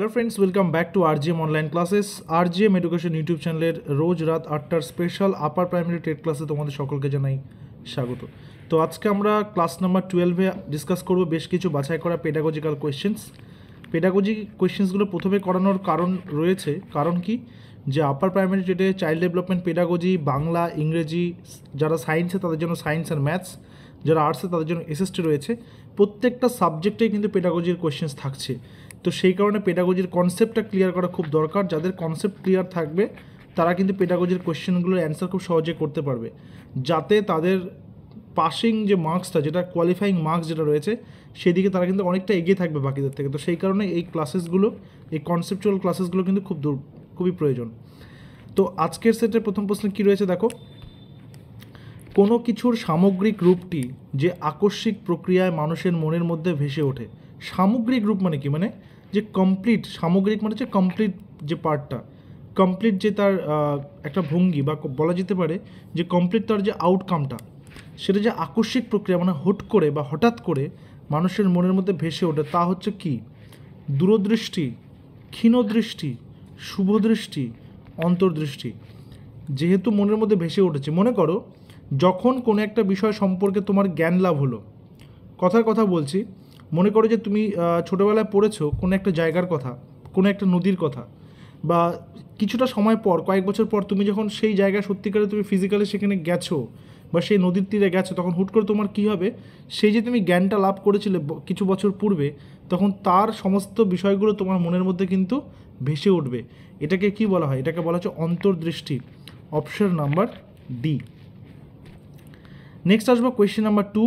Hello friends, welcome back to RGM online classes. RGM education YouTube চ্যানেলের রোজ রাত 8টার special upper primary TET ক্লাসে তোমাদের সকলকে জানাই স্বাগত। তো আজকে আমরা ক্লাস নাম্বার 12-এ ডিসকাস করব বেশ কিছু বাছাই করা পেডাগজিক্যাল কোয়েশ্চেন্স। পেডাগজি কোয়েশ্চেন্সগুলো প্রথমে করানোর কারণ কি যে আপার প্রাইমারি টেটে চাইল্ড ডেভেলপমেন্ট পেডাগজি, বাংলা, ইংরেজি, যারা সায়েন্সে তাদের জন্য সায়েন্স অ্যান্ড ম্যাথস, যারা আর্টসে তাদের জন্য এসএসটি রয়েছে, প্রত্যেকটা সাবজেক্টেই কিন্তু পেডাগজির কোয়েশ্চেন্স থাকছে। তো সেই কারণে পেডাগজির কনসেপ্টটা ক্লিয়ার করা খুব দরকার। যাদের কনসেপ্ট ক্লিয়ার থাকবে তারা কিন্তু পেডাগজির কোয়েশ্চেনগুলোর অ্যান্সার খুব সহজে করতে পারবে, যাতে তাদের পাসিং যে মার্কসটা, যেটা কোয়ালিফাইং মার্কস যেটা রয়েছে, সেদিকে তারা কিন্তু অনেকটা এগিয়ে থাকবে বাকিদের থেকে। তো সেই কারণে এই ক্লাসেসগুলো, এই কনসেপচুয়াল ক্লাসেসগুলো কিন্তু খুবই প্রয়োজন। তো আজকের সেটের প্রথম প্রশ্ন কী রয়েছে দেখো, কোনো কিছুর সামগ্রিক রূপটি যে আকস্মিক প্রক্রিয়ায় মানুষের মনের মধ্যে ভেসে ওঠে। সামগ্রিক রূপ মানে কি, মানে যে কমপ্লিট, সামগ্রিক মানে হচ্ছে কমপ্লিট যে পার্টটা, কমপ্লিট যে তার একটা ভঙ্গি, বা বলা যেতে পারে যে কমপ্লিট তার যে আউটকামটা, সেটা যে আকস্মিক প্রক্রিয়া মানে হুট করে বা হঠাৎ করে মানুষের মনের মধ্যে ভেসে ওঠে, তা হচ্ছে কি দূরদৃষ্টি, ক্ষীণদৃষ্টি, শুভদৃষ্টি, অন্তর্দৃষ্টি। যেহেতু মনের মধ্যে ভেসে উঠেছে, মনে করো যখন কোনো একটা বিষয় সম্পর্কে তোমার জ্ঞান লাভ হলো, কথার কথা বলছি, মনে করো যে তুমি ছোটোবেলায় পড়েছো কোনো একটা জায়গার কথা, কোনো একটা নদীর কথা, বা কিছুটা সময় পর, কয়েক বছর পর তুমি যখন সেই জায়গায় সত্যিকারে তুমি ফিজিক্যালি সেখানে গেছো বা সেই নদীর তীরে গেছো, তখন হুট করে তোমার কী হবে, সেই যে তুমি জ্ঞানটা লাভ করেছিলে কিছু বছর পূর্বে, তখন তার সমস্ত বিষয়গুলো তোমার মনের মধ্যে কিন্তু ভেসে উঠবে। এটাকে কি বলা হয়? এটাকে বলা হচ্ছে অন্তর্দৃষ্টি। Option number D. নেক্সট আসবো কোয়েশ্চেন নাম্বার 2।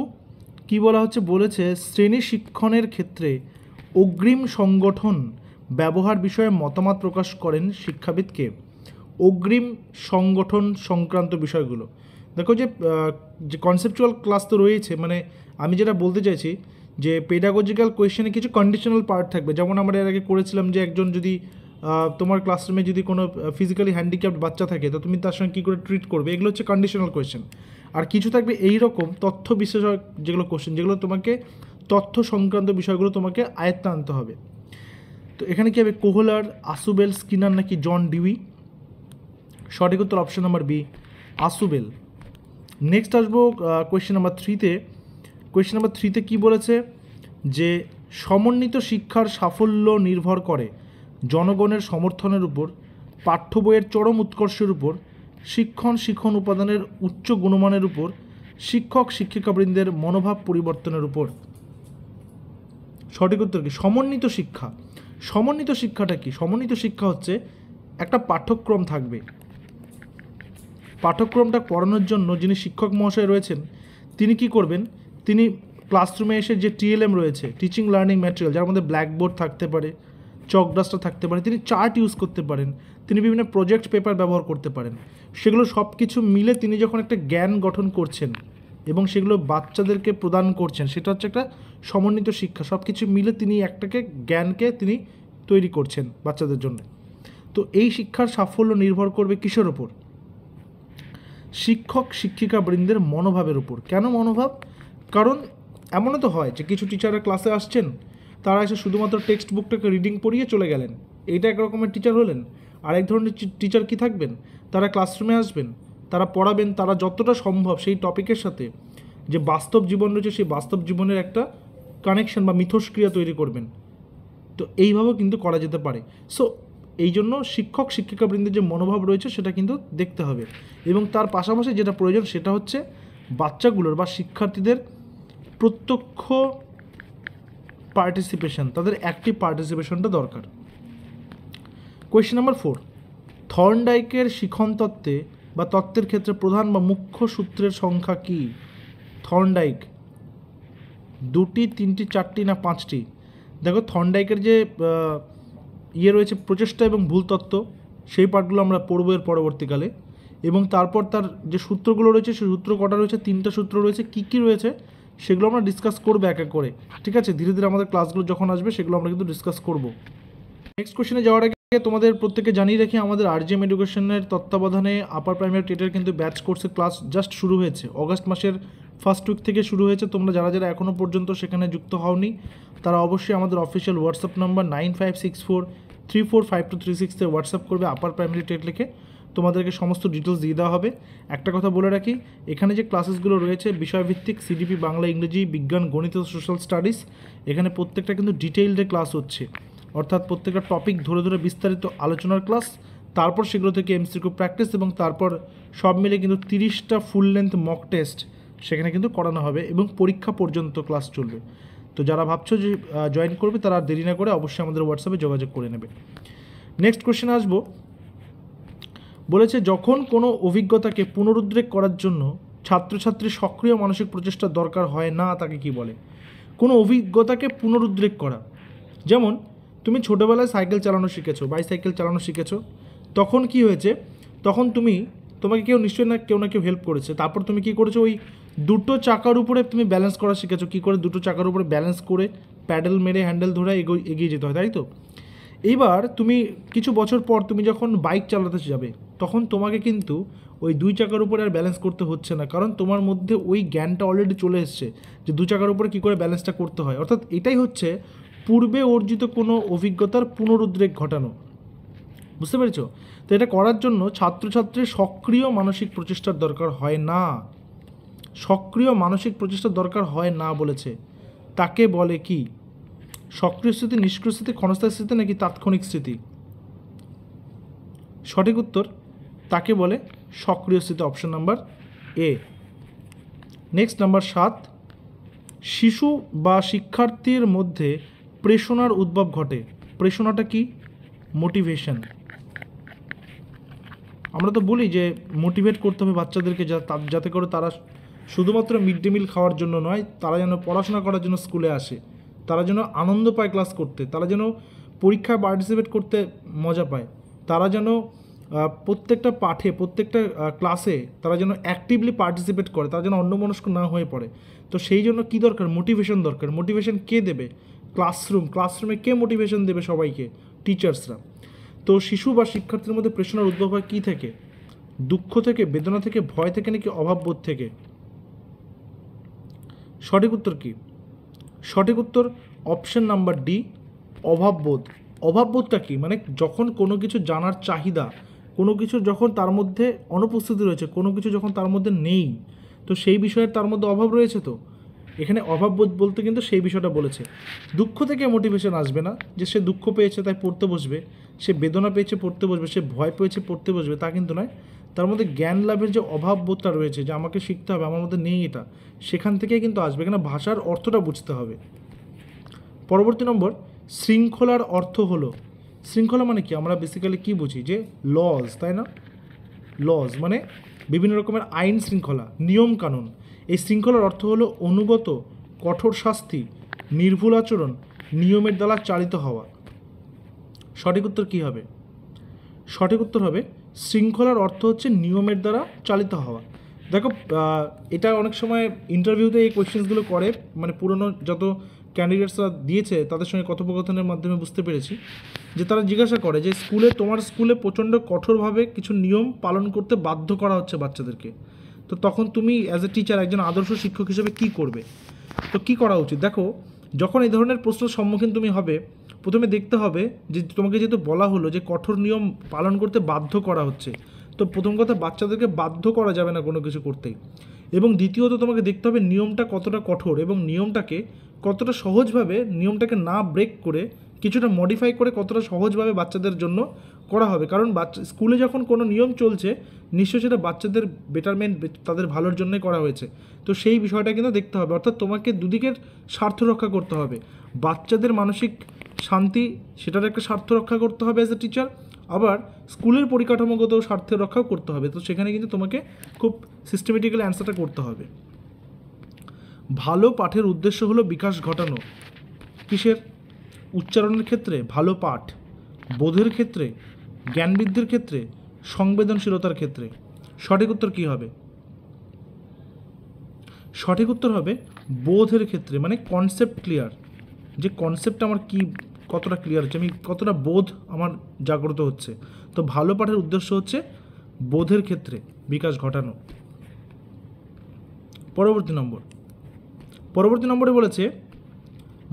কী বলা হচ্ছে, বলেছে শ্রেণী শিক্ষণের ক্ষেত্রে অগ্রিম সংগঠন ব্যবহার বিষয়ে মতামত প্রকাশ করেন শিক্ষাবিদকে। অগ্রিম সংগঠন সংক্রান্ত বিষয়গুলো দেখো, যে কনসেপচুয়াল ক্লাস তো রয়েছে, মানে আমি যেটা বলতে চাইছি যে পেডাগজিক্যাল কোয়েশ্চেনে কিছু কন্ডিশনাল পার্ট থাকবে। যেমন আমরা এর আগে করেছিলাম যে একজন যদি তোমার ক্লাসরুমে যদি কোনো ফিজিক্যালি হ্যান্ডিক্যাপ্ট বাচ্চা থাকে, তো তুমি তার সঙ্গে কী করে ট্রিট করবে, এগুলো হচ্ছে কন্ডিশনাল কোয়েশ্চেন। আর কিছু থাকবে এই রকম তথ্য বিষয়ক যেগুলো কোশ্চেন, যেগুলো তোমাকে তথ্য সংক্রান্ত বিষয়গুলো তোমাকে আয়ত্তে আনতে হবে। তো এখানে কী হবে, কোহলার, আসুবেল, স্কিনার নাকি জন ডিউই? সঠিক উত্তর option number B, Ausubel. Next আসবো কোয়েশ্চেন নাম্বার 3-তে। কোয়েশ্চেন নাম্বার 3-তে কী বলেছে, যে সমন্বিত শিক্ষার সাফল্য নির্ভর করে জনগণের সমর্থনের উপর, পাঠ্য বইয়ের চরম উৎকর্ষের উপর, শিক্ষণ উপাদানের উচ্চ গুণমানের উপর, শিক্ষক শিক্ষিকাবৃন্দের মনোভাব পরিবর্তনের উপর। সঠিক উত্তর কি? সমন্বিত শিক্ষা। সমন্বিত শিক্ষাটা কি? সমন্বিত শিক্ষা হচ্ছে একটা পাঠ্যক্রম থাকবে, পাঠ্যক্রমটা পড়ানোর জন্য যিনি শিক্ষক মহাশয় রয়েছেন তিনি কি করবেন, তিনি ক্লাসরুমে এসে যে টিএলএম রয়েছে, টিচিং লার্নিং ম্যাটেরিয়াল, যার মধ্যে ব্ল্যাকবোর্ড থাকতে পারে, চক ডাস্টার থাকতে পারে, তিনি চার্ট ইউজ করতে পারেন, তিনি বিভিন্ন প্রজেক্ট পেপার ব্যবহার করতে পারেন। সেগুলো সব কিছু মিলে তিনি যখন একটা জ্ঞান গঠন করছেন এবং সেগুলো বাচ্চাদেরকে প্রদান করছেন, সেটা হচ্ছে একটা সমন্বিত শিক্ষা। সব কিছু মিলে তিনি একটাকে জ্ঞানকে তিনি তৈরি করছেন বাচ্চাদের জন্য। তো এই শিক্ষার সাফল্য নির্ভর করবে কিসের ওপর? শিক্ষক শিক্ষিকাবৃন্দের মনোভাবের উপর। কেন মনোভাব? কারণ এমনও তো হয় যে কিছু টিচাররা ক্লাসে আসছেন, তারা এসে শুধুমাত্র টেক্সট বুকটাকে রিডিং পড়িয়ে চলে গেলেন, এইটা এক রকমের টিচার হলেন। আরেক ধরনের টিচার কি থাকবেন, তারা ক্লাসরুমে আসবেন, তারা পড়াবেন, তারা যতটা সম্ভব সেই টপিকের সাথে যে বাস্তব জীবন রয়েছে সেই বাস্তব জীবনের একটা কানেকশন বা মিথস্ক্রিয়া তৈরি করবেন। তো এইভাবেও কিন্তু করা যেতে পারে। সো এই জন্য শিক্ষক শিক্ষিকাবৃন্দের যে মনোভাব রয়েছে সেটা কিন্তু দেখতে হবে, এবং তার পাশাপাশি যেটা প্রয়োজন সেটা হচ্ছে বাচ্চাগুলোর বা শিক্ষার্থীদের প্রত্যক্ষ পার্টিসিপেশন, তাদের অ্যাক্টিভ পার্টিসিপেশনটা দরকার। Question number 4। থর্নডাইকের শিখন তত্ত্বে বা তত্ত্বের ক্ষেত্রে প্রধান বা মুখ্য সূত্রের সংখ্যা কি? থর্নডাইক 2টি, 3টি, 4টি না 5টি? দেখো, থর্নডাইকের যে রয়েছে প্রচেষ্টা এবং ভুল তত্ত্ব, সেই পার্টগুলো আমরা পড়বো এর পরবর্তীকালে, এবং তারপর তার যে সূত্রগুলো রয়েছে সেই সূত্র কটা রয়েছে, 3টা সূত্র রয়েছে, কী রয়েছে সেগুলো আমরা ডিসকাস করবো এক এক করে। ঠিক আছে, ধীরে ধীরে আমাদের ক্লাসগুলো যখন আসবে সেগুলো আমরা কিন্তু ডিসকাস করব। নেক্সট কোশ্চেনে যাওয়ার আগে তোমাদের প্রত্যেককে জানিয়ে রাখি, আমাদের আরজিএম এডুকেশনের তত্ত্বাবধানে আপার প্রাইমারি টেটের কিন্তু ব্যাচ কোর্সের ক্লাস জাস্ট শুরু হয়েছে, অগাস্ট মাসের ফার্স্ট উইক থেকে শুরু হয়েছে। তোমরা যারা যারা এখনও পর্যন্ত সেখানে যুক্ত হওনি, তারা অবশ্যই আমাদের অফিসিয়াল হোয়াটসঅ্যাপ নাম্বার 9564345236 হোয়াটসঅ্যাপ করবে আপার প্রাইমারি টেট লিখে। তোমাদেরকে সমস্ত ডিটেলস দিয়ে দেওয়া হবে। একটা কথা বলে রাখি, এখানে যে ক্লাসেসগুলো রয়েছে বিষয়ভিত্তিক, সিডিপি, বাংলা, ইংরেজি, বিজ্ঞান, গণিত, সোশ্যাল স্টাডিজ, এখানে প্রত্যেকটা কিন্তু ডিটেইলডে ক্লাস হচ্ছে, অর্থাৎ প্রত্যেকটা টপিক ধরে ধরে বিস্তারিত আলোচনার ক্লাস, তারপর সেগুলো থেকে এমসিকিউ প্র্যাকটিস, এবং তারপর সব মিলে কিন্তু 30টা ফুল লেন্থ মক টেস্ট সেখানে কিন্তু করানো হবে, এবং পরীক্ষা পর্যন্ত ক্লাস চলবে। তো যারা ভাবছো যে জয়েন করবে তারা আর দেরি না করে অবশ্যই আমাদের হোয়াটসঅ্যাপে যোগাযোগ করে নেবে। নেক্সট কোশ্চেন আসবো, বলেছে যখন কোনো অভিজ্ঞতাকে পুনরুদ্রেক করার জন্য ছাত্রছাত্রীর সক্রিয় মানসিক প্রচেষ্টার দরকার হয় না তাকে কি বলে? কোনো অভিজ্ঞতাকে পুনরুদ্রেক করা, যেমন তুমি ছোটোবেলায় সাইকেল চালানো শিখেছো, বাইসাইকেল চালানো শিখেছো, তখন কি হয়েছে, তখন তোমাকে কেউ নিশ্চয়ই না কেউ হেল্প করেছে, তারপর তুমি কি করেছো, ওই দুটো চাকার উপরে তুমি ব্যালেন্স করা শিখেছো, কী করে দুটো চাকার উপরে ব্যালেন্স করে প্যাডেল মেরে হ্যান্ডেল ধরে এগিয়ে যেতে হয়, তাই তো? এইবার তুমি কিছু বছর পর তুমি যখন বাইক চালাতে যাবে, তখন তোমাকে কিন্তু ওই দুই চাকার উপরে আর ব্যালেন্স করতে হচ্ছে না, কারণ তোমার মধ্যে ওই জ্ঞানটা অলরেডি চলে এসছে যে দু চাকার উপরে কী করে ব্যালেন্সটা করতে হয়। অর্থাৎ এটাই হচ্ছে পূর্বে অর্জিত কোনো অভিজ্ঞতার পুনরুদ্রেক ঘটানো। বুঝতে পেরেছো? তো এটা করার জন্য ছাত্রছাত্রীর সক্রিয় মানসিক প্রচেষ্টার দরকার হয় না। সক্রিয় মানসিক প্রচেষ্টার দরকার হয় না বলেছে, তাকে বলে কি? সক্রিয় স্মৃতি, নিষ্ক্রিয় স্মৃতি, ক্ষণস্থায়ী স্মৃতি নাকি তাৎক্ষণিক স্মৃতি? সঠিক উত্তর তাকে বলে সক্রিয় স্মৃতি, option number A. Next number 7, শিশু বা শিক্ষার্থীর মধ্যে প্রেরণার উদ্ভব ঘটে। প্রেরণাটা কি? মোটিভেশন। আমরা তো বলি যে মোটিভেট করতে হবে বাচ্চাদেরকে, যাতে করে তারা শুধুমাত্র মিড ডে মিল খাওয়ার জন্য নয়, তারা যেন পড়াশোনা করার জন্য স্কুলে আসে, তারা যেন আনন্দ পায় ক্লাস করতে, তারা যেন পরীক্ষায় পার্টিসিপেট করতে মজা পায়, তারা যেন প্রত্যেকটা পাঠে, প্রত্যেকটা ক্লাসে তারা যেন অ্যাক্টিভলি পার্টিসিপেট করে, তারা যেন অন্যমনস্ক না হয়ে পড়ে। তো সেই জন্য কী দরকার? মোটিভেশন দরকার। মোটিভেশন কে দেবে? ক্লাসরুমে কে মোটিভেশন দেবে সবাইকে? টিচার্সরা। তো শিশু বা শিক্ষার্থীর মধ্যে প্রেরণার উদ্ভব হয় কী থেকে? দুঃখ থেকে, বেদনা থেকে, ভয় থেকে নাকি অভাববোধ থেকে? সঠিক উত্তর কি? সঠিক উত্তর অপশন নাম্বার ডি, অভাববোধ। অভাববোধটা কি? মানে যখন কোনো কিছু জানার চাহিদা, কোনো কিছু যখন তার মধ্যে অনুপস্থিতি রয়েছে, কোনো কিছু যখন তার মধ্যে নেই, তো সেই বিষয়ের তার মধ্যে অভাব রয়েছে। তো এখানে অভাববোধ বলতে কিন্তু সেই বিষয়টা বলেছে। দুঃখ থেকে মোটিভেশন আসবে না, যে সে দুঃখ পেয়েছে তাই পড়তে বসবে, সে বেদনা পেয়েছে পড়তে বসবে, সে ভয় পেয়েছে পড়তে বসবে, তা কিন্তু নয়। তার মধ্যে জ্ঞান লাভের যে অভাববোধটা রয়েছে, যে আমাকে শিখতে হবে, আমার মধ্যে নেই এটা, সেখান থেকেই কিন্তু আসবে। এখানে ভাষার অর্থটা বুঝতে হবে। পরবর্তী নম্বর, শৃঙ্খলার অর্থ হলো, শৃঙ্খলা মানে কি? আমরা বেসিক্যালি কি বুঝি? যে লজ, তাই না? লজ মানে বিভিন্ন রকমের আইন শৃঙ্খলা, নিয়ম কানুন। এই শৃঙ্খলার অর্থ হলো অনুগত, কঠোর শাস্তি, নির্ভুল আচরণ, নিয়মের দ্বারা চালিত হওয়া। সঠিক উত্তর কী হবে? সঠিক উত্তর হবে শৃঙ্খলার অর্থ হচ্ছে নিয়মের দ্বারা চালিত হওয়া। দেখো, এটা অনেক সময় ইন্টারভিউতে এই কোয়েশ্চেন্সগুলো করে, মানে পুরনো যত ক্যান্ডিডেটসরা দিয়েছে তাদের সঙ্গে কথোপকথনের মাধ্যমে বুঝতে পেরেছি যে তারা জিজ্ঞাসা করে যে তোমার স্কুলে প্রচণ্ড কঠোরভাবে কিছু নিয়ম পালন করতে বাধ্য করা হচ্ছে বাচ্চাদেরকে, তো তখন তুমি অ্যাজ এ টিচার, একজন আদর্শ শিক্ষক হিসেবে কী করবে? তো কী করা উচিত? দেখো, যখন এই ধরনের প্রশ্নের সম্মুখীন তুমি হবে, প্রথমে দেখতে হবে যে তোমাকে যেহেতু বলা হলো যে কঠোর নিয়ম পালন করতে বাধ্য করা হচ্ছে, তো প্রথম কথা বাচ্চাদেরকে বাধ্য করা যাবে না কোনো কিছু করতেই, এবং দ্বিতীয়ত তোমাকে দেখতে হবে নিয়মটা কতটা কঠোর, এবং নিয়মটাকে কতটা সহজভাবে, নিয়মটাকে না ব্রেক করে, কিছুটা মডিফাই করে কতটা সহজভাবে বাচ্চাদের জন্য করা হবে। কারণ স্কুলে যখন কোনো নিয়ম চলছে, নিশ্চয়ই সেটা বাচ্চাদের বেটারমেন্ট, তাদের ভালোর জন্যই করা হয়েছে। তো সেই বিষয়টা কিন্তু দেখতে হবে, অর্থাৎ তোমাকে দুদিকের স্বার্থ রক্ষা করতে হবে। বাচ্চাদের মানসিক শান্তি, সেটার একটা স্বার্থ রক্ষা করতে হবে অ্যাজ এ টিচার, আবার স্কুলের পরিকাঠামোগত স্বার্থের রক্ষাও করতে হবে। তো সেখানে কিন্তু তোমাকে খুব সিস্টেমেটিক্যালি অ্যান্সারটা করতে হবে। ভালো পাঠের উদ্দেশ্য হলো বিকাশ ঘটানো। কিসের? উচ্চারণের ক্ষেত্রে, ভালো পাঠ, বোধের ক্ষেত্রে, জ্ঞান বৃদ্ধির ক্ষেত্রে, সংবেদনশীলতার ক্ষেত্রে। সঠিক উত্তর কী হবে? সঠিক উত্তর হবে বোধের ক্ষেত্রে, মানে কনসেপ্ট ক্লিয়ার, যে কনসেপ্ট আমার কি, কতটা ক্লিয়ার হচ্ছে, আমি কতটা বোধ আমার জাগ্রত হচ্ছে। তো ভালো পাঠের উদ্দেশ্য হচ্ছে বোধের ক্ষেত্রে বিকাশ ঘটানো। পরবর্তী নম্বরে বলেছে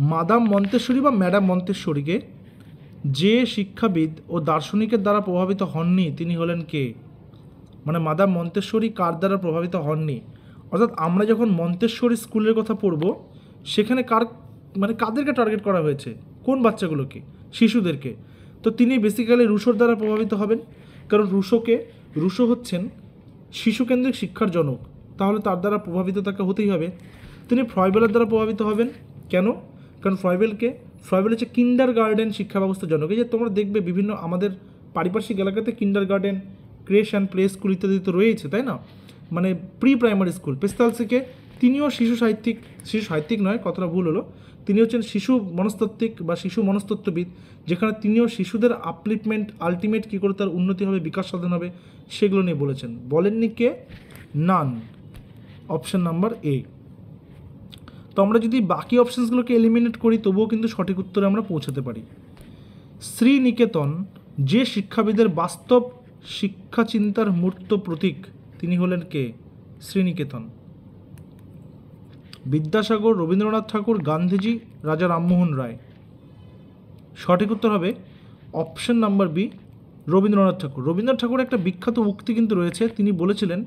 মাদাম মন্তেশ্বরী বা ম্যাডাম মন্তেশ্বরীকে যে শিক্ষাবিদ ও দার্শনিকের দ্বারা প্রভাবিত হননি তিনি হলেন কে? মানে মাদাম মন্তেশ্বরী কার দ্বারা প্রভাবিত হননি? অর্থাৎ আমরা যখন মন্তেশ্বরী স্কুলের কথা পড়ব সেখানে কাদেরকে টার্গেট করা হয়েছে, কোন বাচ্চাগুলোকে? শিশুদেরকে। তো তিনি বেসিক্যালি রুশোর দ্বারা প্রভাবিত হবেন, কারণ রুশো হচ্ছেন শিশুকেন্দ্রিক শিক্ষার জনক, তাহলে তার দ্বারা প্রভাবিত তাকে হতেই হবে। তিনি ফ্রয়েবেলের দ্বারা প্রভাবিত হবেন। কেন? কারণ ফ্রয়েবেল হচ্ছে কিন্ডার গার্ডেন শিক্ষা ব্যবস্থার জনক। এই যে তোমরা দেখবে বিভিন্ন আমাদের পারিপার্শ্বিক এলাকাতে kindergarten, creche and play school ইত্যাদি তো রয়েছে, তাই না? মানে প্রি প্রাইমারি স্কুল। পেস্তালসিকে তিনিও শিশু সাহিত্যিক নয়, কথাটা ভুল হলো, তিনি হচ্ছেন শিশু মনস্তাত্ত্বিক বা শিশু মনস্তত্ত্ববিদ, যেখানে তিনিও শিশুদের আপলিফমেন্ট, আলটিমেট কী করে তার উন্নতি হবে, বিকাশ সাধন হবে, সেগুলো নিয়ে বলেছেন। বলেননি কে? নান। Option number A. তো আমরা যদি বাকি অপশানসগুলোকে এলিমিনেট করি তবুও কিন্তু সঠিক উত্তরে আমরা পৌঁছাতে পারি। শ্রীনিকেতন যে শিক্ষাবিদের বাস্তব শিক্ষা চিন্তার মূর্ত প্রতীক তিনি হলেন কে? শ্রীনিকেতন। বিদ্যাসাগর, রবীন্দ্রনাথ ঠাকুর, গান্ধীজি, রাজা রামমোহন রায়। সঠিক উত্তর হবে অপশন নাম্বার বি, রবীন্দ্রনাথ ঠাকুর। রবীন্দ্রনাথ ঠাকুরের একটা বিখ্যাত উক্তি কিন্তু রয়েছে, তিনি বলেছিলেন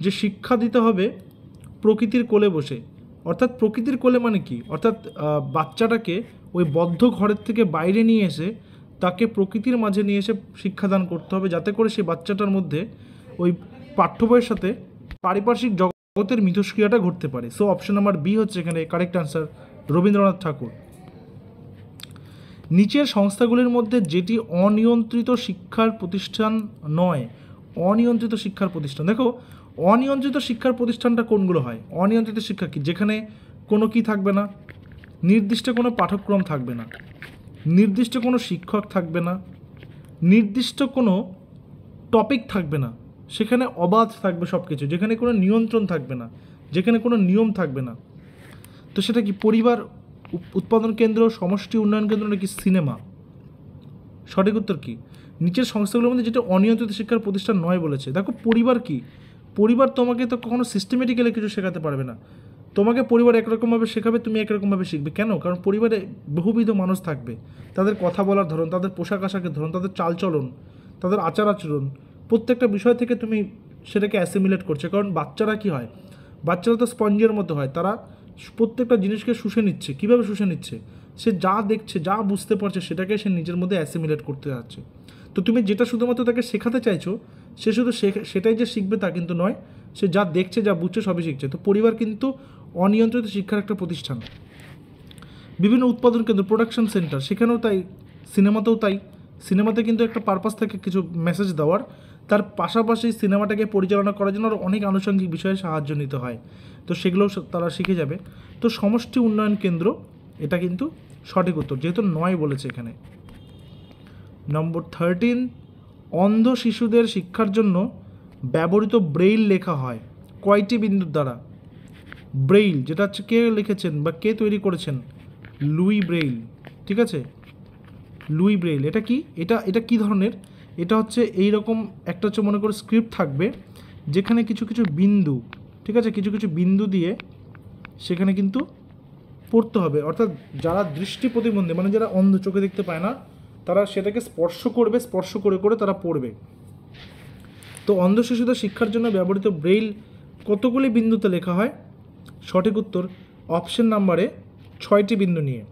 যে শিক্ষা দিতে হবে প্রকৃতির কোলে বসে। অর্থাৎ প্রকৃতির কোলে মানে কি? অর্থাৎ বাচ্চাটাকে ওই বদ্ধ ঘরের থেকে বাইরে নিয়ে এসে তাকে প্রকৃতির মাঝে নিয়ে এসে শিক্ষাদান করতে হবে, যাতে করে সেই বাচ্চাটার মধ্যে ওই পাঠ্য বইয়ের সাথে পারিপার্শ্বিক জগতের মিথস্ক্রিয়াটা ঘটতে পারে। সো অপশন নাম্বার বি হচ্ছে এখানে কারেক্ট আনসার, রবীন্দ্রনাথ ঠাকুর। নিচের সংস্থাগুলির মধ্যে যেটি অনিয়ন্ত্রিত শিক্ষার প্রতিষ্ঠান নয়, অনিয়ন্ত্রিত শিক্ষার প্রতিষ্ঠান, দেখো অনিয়ন্ত্রিত শিক্ষার প্রতিষ্ঠানটা কোনগুলো হয়? অনিয়ন্ত্রিত শিক্ষা কি? যেখানে কোনো কি থাকবে না, নির্দিষ্ট কোনো পাঠ্যক্রম থাকবে না, নির্দিষ্ট কোনো শিক্ষক থাকবে না, নির্দিষ্ট কোনো টপিক থাকবে না, সেখানে অবাধ থাকবে সব কিছু, যেখানে কোনো নিয়ন্ত্রণ থাকবে না, যেখানে কোনো নিয়ম থাকবে না। তো সেটা কি? পরিবার উৎপাদন কেন্দ্র, সমষ্টি উন্নয়ন কেন্দ্র, নাকি সিনেমা? সঠিক উত্তর কি? নিচের সংস্থাগুলোর মধ্যে যেটা অনিয়ন্ত্রিত শিক্ষার প্রতিষ্ঠান নয় বলেছে। দেখো পরিবার কি? পরিবার তোমাকে তো কখনো সিস্টেমেটিক্যালি কিছু শেখাতে পারবে না। তোমাকে পরিবার একরকমভাবে শেখাবে, তুমি একরকমভাবে শিখবে। কেন? কারণ পরিবারে বহুবিধ মানুষ থাকবে, তাদের কথা বলার ধরন, তাদের পোশাক আশাকের ধরন, তাদের চালচলন, তাদের আচার আচরণ, প্রত্যেকটা বিষয় থেকে তুমি সেটাকে অ্যাসিমিলেট করছো। কারণ বাচ্চারা কি হয়? বাচ্চারা তো স্পঞ্জের মতো হয়, তারা প্রত্যেকটা জিনিসকে শুষে নিচ্ছে। কীভাবে শুষে নিচ্ছে? সে যা দেখছে, যা বুঝতে পারছে, সেটাকে সে নিজের মধ্যে অ্যাসিমিলেট করতে যাচ্ছে। তো তুমি যেটা শুধুমাত্র তাকে শেখাতে চাইছো, সে শুধু সেটাই যে শিখবে তা কিন্তু নয়, সে যা দেখছে, যা বুঝছে, সবই শিখছে। তো পরিবার কিন্তু অনিয়ন্ত্রিত শিক্ষার একটা প্রতিষ্ঠান। বিভিন্ন উৎপাদন কেন্দ্র, প্রোডাকশন সেন্টার, সেখানেও তাই, সিনেমাতেও তাই। সিনেমাতে কিন্তু একটা পারপাস থাকে কিছু মেসেজ দেওয়ার, তার পাশাপাশি সিনেমাটাকে পরিচালনা করার জন্য অনেক আনুষঙ্গিক বিষয়ে সাহায্য নিতে হয়, তো সেগুলোও তারা শিখে যাবে। তো সমষ্টি উন্নয়ন কেন্দ্র এটা কিন্তু সঠিক উত্তর, যেহেতু নয় বলেছে এখানে। নম্বর 13, অন্ধ শিশুদের শিক্ষার জন্য ব্যবহৃত ব্রেইল লেখা হয় কয়টি বিন্দুর দ্বারা? ব্রেইল যেটা হচ্ছে কে লিখেছেন বা কে তৈরি করেছেন? Luis Braille. ঠিক আছে, লুই ব্রেইল। এটা কি? এটা কি ধরনের? এটা হচ্ছে এই রকম একটা হচ্ছে, মনে করো স্ক্রিপ্ট থাকবে যেখানে কিছু কিছু বিন্দু, ঠিক আছে, কিছু কিছু বিন্দু দিয়ে সেখানে কিন্তু পড়তে হবে। অর্থাৎ যারা দৃষ্টি প্রতিবন্ধী, মানে যারা অন্ধ, চোখে দেখতে পায় না, তারা সেটাকে স্পর্শ করবে, স্পর্শ করে করে তারা পড়বে। তো অন্ধ শিশুদের শিক্ষার জন্য ব্যবহৃত ব্রেইল কতগুলি বিন্দুতে লেখা হয়? সঠিক উত্তর অপশন নাম্বারে 6টি বিন্দু নিয়ে।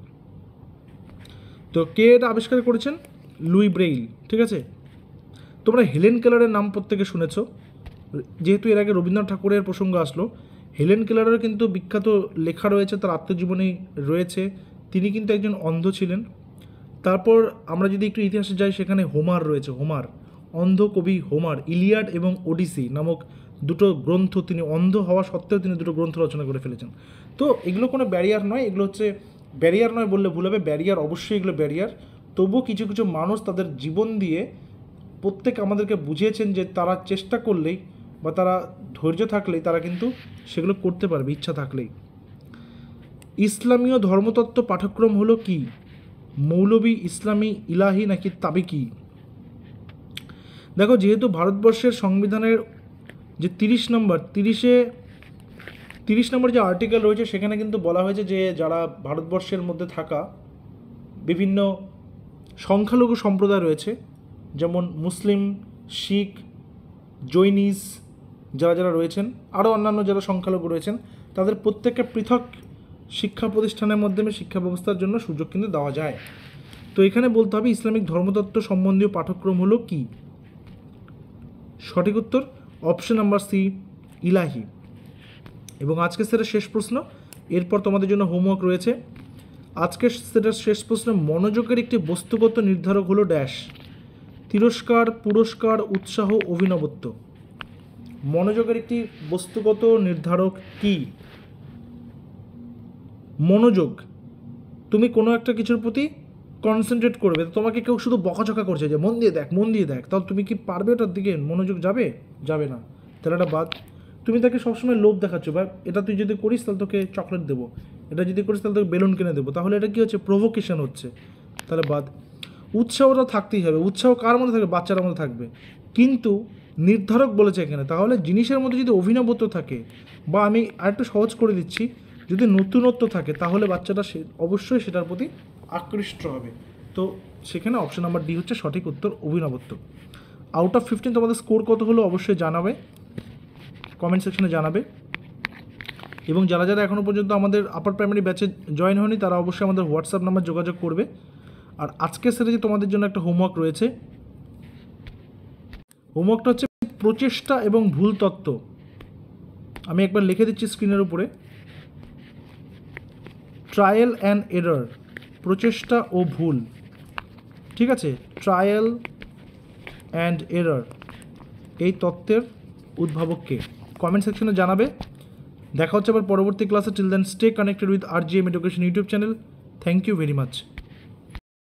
তো কে এটা আবিষ্কার করেছেন? Luis Braille. ঠিক আছে, তোমরা হেলেন কেলারের নাম প্রত্যেকে শুনেছ, যেহেতু এর আগে রবীন্দ্রনাথ ঠাকুরের প্রসঙ্গ আসলো। হেলেন কেলারের কিন্তু বিখ্যাত লেখা রয়েছে, তার আত্মজীবনী রয়েছে, তিনি কিন্তু একজন অন্ধ ছিলেন। তারপর আমরা যদি একটু ইতিহাসে যাই, সেখানে হোমার রয়েছে, হোমার, অন্ধ কবি হোমার, ইলিয়াড এবং ওডিসি নামক দুটো গ্রন্থ, তিনি অন্ধ হওয়া সত্ত্বেও তিনি দুটো গ্রন্থ রচনা করে ফেলেছেন। তো এগুলো কোনো ব্যারিয়ার নয়, এগুলো হচ্ছে ব্যারিয়ার নয় বললে ভুল হবে, ব্যারিয়ার অবশ্যই, এগুলো ব্যারিয়ার। তবুও কিছু কিছু মানুষ তাদের জীবন দিয়ে প্রত্যেক আমাদেরকে বুঝিয়েছেন যে তারা চেষ্টা করলেই বা তারা ধৈর্য থাকলেই তারা কিন্তু সেগুলো করতে পারবে, ইচ্ছা থাকলেই। ইসলামীয় ধর্মতত্ত্ব পাঠ্যক্রম হলো কি? মৌলবী, ইসলামী, ইলাহি, নাকি তাবিকি? দেখো, যেহেতু ভারতবর্ষের সংবিধানের যে 30 30 নম্বর যে আর্টিকেল রয়েছে সেখানে কিন্তু বলা হয়েছে যে যারা ভারতবর্ষের মধ্যে থাকা বিভিন্ন সংখ্যালঘু সম্প্রদায় রয়েছে, যেমন মুসলিম, শিখ, জৈনিস যারা যারা রয়েছেন, আরও অন্যান্য যারা সংখ্যালঘু রয়েছেন, তাদের প্রত্যেককে পৃথক শিক্ষা প্রতিষ্ঠানের মাধ্যমে শিক্ষা ব্যবস্থার জন্য সুযোগ কিন্তু দেওয়া যায়। তো এখানে বলতে হবে ইসলামিক ধর্মতত্ত্ব সম্বন্ধীয় পাঠ্যক্রম হলো কি? সঠিক উত্তর অপশন নাম্বার সি, ইলাহি। এবং আজকে সেটা শেষ প্রশ্ন, এরপর তোমাদের জন্য হোমওয়ার্ক রয়েছে। আজকে সেটার শেষ প্রশ্ন, মনোযোগের একটি বস্তুগত নির্ধারক হলো ড্যাশ। তিরস্কার, পুরস্কার, উৎসাহ, অভিনবত্ব। মনোযোগের একটি বস্তুগত নির্ধারক কি? মনোযোগ, তুমি কোনো একটা কিছুর প্রতি কনসেন্ট্রেট করবে, তোমাকে কেউ শুধু বকাঝকা করছে যে মন দিয়ে দেখ, মন দিয়ে দেখ, তাহলে তুমি কি পারবে ওটার দিকে মনোযোগ যাবে? যাবে না, তাহলে এটা বাদ। তুমি তাকে সবসময় লোভ দেখাচ্ছ, বা এটা তুই যদি করিস তাহলে তোকে চকলেট দেবো, এটা যদি করিস তাহলে তোকে বেলুন কিনে দেবো, তাহলে এটা কী হচ্ছে? প্রভোকেশন হচ্ছে, তাহলে বাদ। উৎসাহটা থাকতেই হবে, উৎসাহ কার মধ্যে থাকবে? বাচ্চার মধ্যে থাকবে, কিন্তু নির্ধারক বলেছে এখানে, তাহলে জিনিসের মধ্যে যদি অভিনবত্ব থাকে, বা আমি আরেকটু সহজ করে দিচ্ছি, যদি নতুনত্ব থাকে, তাহলে বাচ্চাটা অবশ্যই সেটার প্রতি আকৃষ্ট হবে। তো সেখানে অপশন নাম্বার ডি হচ্ছে সঠিক উত্তর, অভিনবত্ব। আউট অফ 15 তোমাদের স্কোর কত হলো অবশ্যই জানাবে, কমেন্ট সেকশনে জানাবে। এবং যারা যারা এখনও পর্যন্ত আমাদের আপার প্রাইমারি ব্যাচে জয়েন হয়নি তারা অবশ্যই আমাদের হোয়াটসঅ্যাপ নাম্বার যোগাযোগ করবে। আর আজকের সিরিজে তোমাদের জন্য একটা হোমওয়ার্ক রয়েছে। হোমওয়ার্কটা হচ্ছে প্রচেষ্টা এবং ভুল তত্ত্ব। আমি একবার লিখে দিচ্ছি স্ক্রিনের উপরে, ট্রায়াল অ্যান্ড এরর, প্রচেষ্টা ও ভুল, ঠিক আছে? ট্রায়াল অ্যান্ড এরর এই তত্ত্বের উদ্ভাবককে কমেন্ট সেকশনে জানাবে। দেখা হচ্ছে আবার পরবর্তী ক্লাসে। Till then stay connected with RGM education YouTube channel. Thank you very much.